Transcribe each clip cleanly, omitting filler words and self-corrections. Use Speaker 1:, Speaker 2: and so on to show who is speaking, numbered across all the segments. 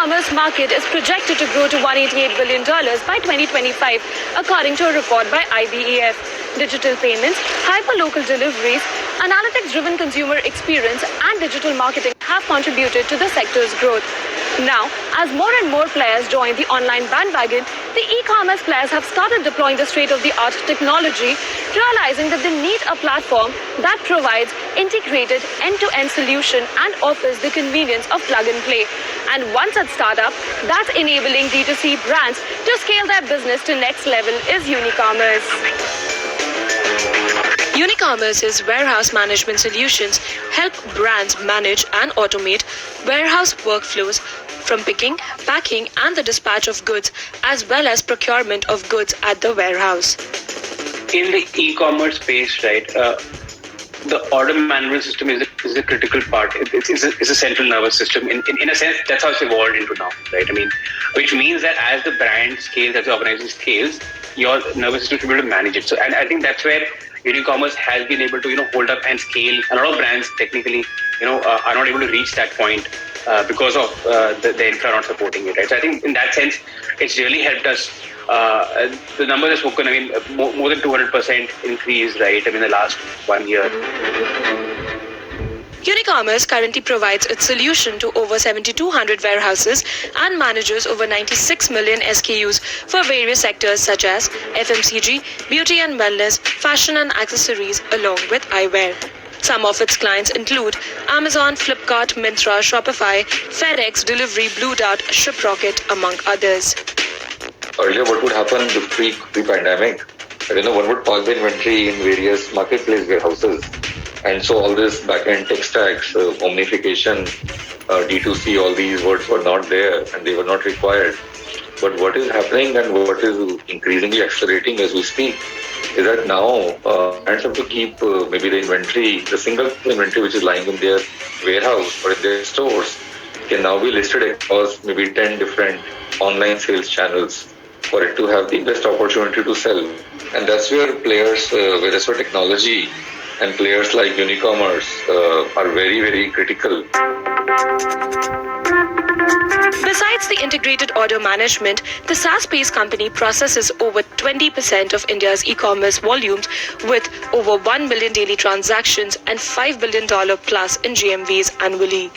Speaker 1: e-commerce market is projected to grow to $188 billion by 2025, according to a report by IBEF. Digital payments, hyperlocal deliveries, analytics-driven consumer experience, and digital marketing have contributed to the sector's growth. Now, as more and more players join the online bandwagon, the e-commerce players have started deploying the state-of-the-art technology, realizing that they need a platform that provides integrated end-to-end solution and offers the convenience of plug and play. And one such startup that's enabling D2C brands to scale their business to next level is Unicommerce. Unicommerce's warehouse management solutions help brands manage and automate warehouse workflows from picking, packing, and the dispatch of goods, as well as procurement of goods at the warehouse.
Speaker 2: In the e-commerce space, right, the order management system is a critical part. It's a central nervous system. In a sense, that's how it's evolved into now, right? I mean, which means that as the brand scales, as the organization scales, your nervous system should be able to manage it. So, and I think that's where Unicommerce has been able to, hold up and scale. A lot of brands technically, are not able to reach that point because of the infra not supporting it, right? So I think in that sense, it's really helped us. The numbers are spoken. I mean, more than 200% increase, right? I mean, the last 1 year.
Speaker 1: Unicommerce currently provides its solution to over 7,200 warehouses and manages over 96 million SKUs for various sectors such as FMCG, beauty and wellness, fashion and accessories, along with eyewear. Some of its clients include Amazon, Flipkart, Myntra, Shopify, FedEx, Delivery, Blue Dart, ShipRocket, among others.
Speaker 3: Earlier, what would happen pre-pandemic? One would park the inventory in various marketplace warehouses. And so all this back-end tech stacks, omnification, D2C, all these words were not there and they were not required. But what is happening and what is increasingly accelerating as we speak is that now brands have to keep maybe the inventory, the single inventory which is lying in their warehouse or in their stores can now be listed across maybe 10 different online sales channels for it to have the best opportunity to sell. And that's where players, whereas for technology, and players like Unicommerce are very, very critical.
Speaker 1: Besides the integrated order management, the SaaS-based company processes over 20% of India's e-commerce volumes with over 1 million daily transactions and $5 billion plus in GMVs annually.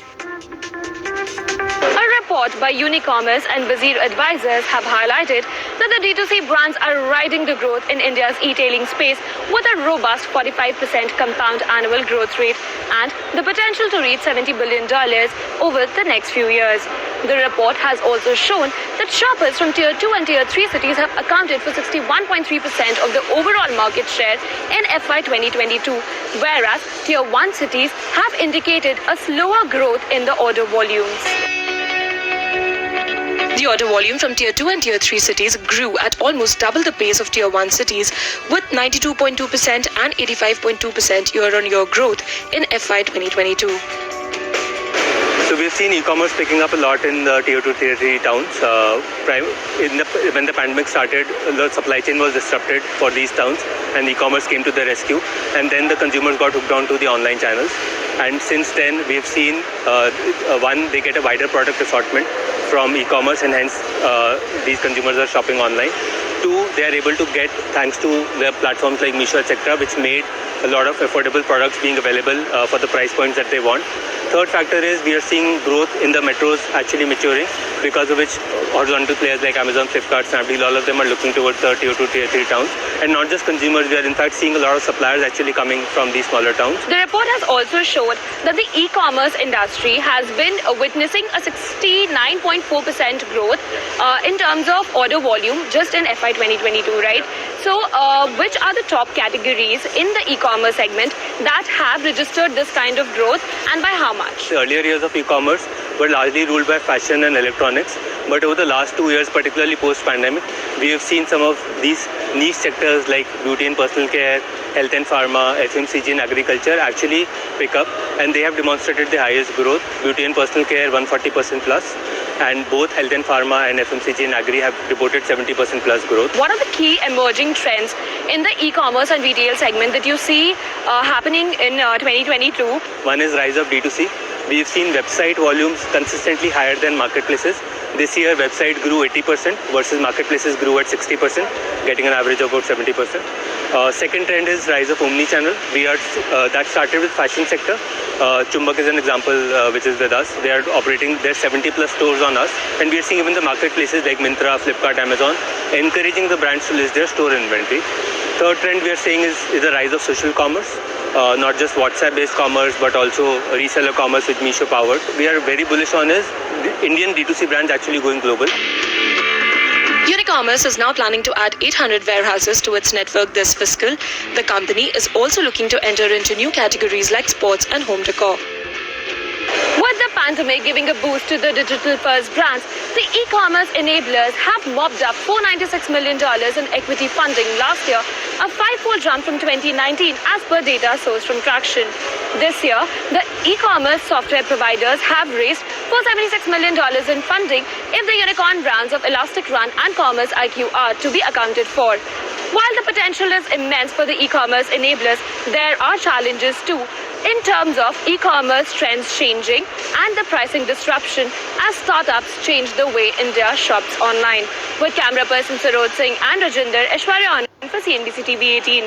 Speaker 1: A report by Unicommerce and Vizier Advisors have highlighted that the D2C brands are riding the growth in India's e-tailing space with a robust 45% compound annual growth rate and the potential to reach $70 billion over the next few years. The report has also shown that shoppers from Tier 2 and Tier 3 cities have accounted for 61.3% of the overall market share in FY 2022, whereas Tier 1 cities have indicated a slower growth in the order volumes. The order volume from Tier 2 and Tier 3 cities grew at almost double the pace of Tier 1 cities with 92.2% and 85.2% year-on-year growth in FY 2022.
Speaker 4: So we've seen e-commerce picking up a lot in the Tier 2, Tier 3 towns. When the pandemic started, the supply chain was disrupted for these towns and e-commerce came to the rescue. And then the consumers got hooked onto the online channels. And since then, we've seen, they get a wider product assortment from e-commerce and hence these consumers are shopping online. Two, they are able to get, thanks to the platforms like Meesho, etc., which made a lot of affordable products being available for the price points that they want. Third factor is we are seeing growth in the metros actually maturing, because of which horizontal players like Amazon, Flipkart, Snapdeal, all of them are looking towards the Tier 2, Tier 3 towns. And not just consumers, we are in fact seeing a lot of suppliers actually coming from these smaller towns.
Speaker 1: The report has also showed that the e-commerce industry has been witnessing a 69.4% growth in terms of order volume just in FY 2022, right? So which are the top categories in the e-commerce segment that have registered this kind of growth and by how much?
Speaker 4: The earlier years of e-commerce were largely ruled by fashion and electronics. But over the last 2 years, particularly post-pandemic, we have seen some of these niche sectors like beauty and personal care, health and pharma, FMCG and agriculture actually pick up. And they have demonstrated the highest growth. Beauty and personal care, 140% plus. And both health and pharma and FMCG and agri have reported 70% plus growth.
Speaker 1: What are the key emerging trends in the e-commerce and retail segment that you see happening in 2022?
Speaker 4: One is rise of D2C. we've seen website volumes consistently higher than marketplaces. This year, website grew 80% versus marketplaces grew at 60%, getting an average of about 70%. Second trend is rise of omni-channel. That started with fashion sector. Chumbak is an example which is with us. They are operating their 70 plus stores on us, and we are seeing even the marketplaces like Myntra, Flipkart, Amazon encouraging the brands to list their store inventory. Third trend we are seeing is the rise of social commerce. Not just WhatsApp-based commerce, but also reseller commerce with Meesho powered. We are very bullish on is the Indian D2C brands actually going global.
Speaker 1: Unicommerce is now planning to add 800 warehouses to its network this fiscal. The company is also looking to enter into new categories like sports and home decor. With the pandemic giving a boost to the digital-first brands, the e-commerce enablers have mopped up $496 million in equity funding last year, a five-fold jump from 2019 as per data sourced from Traction. This year, the e-commerce software providers have raised $476 million in funding if the unicorn brands of Elastic Run and Commerce IQ are to be accounted for. While the potential is immense for the e-commerce enablers, there are challenges too, in terms of e-commerce trends changing and the pricing disruption as startups change the way India shops online. With camera person Saroj Singh and Rajinder, Aishwarya Anand for CNBC TV 18.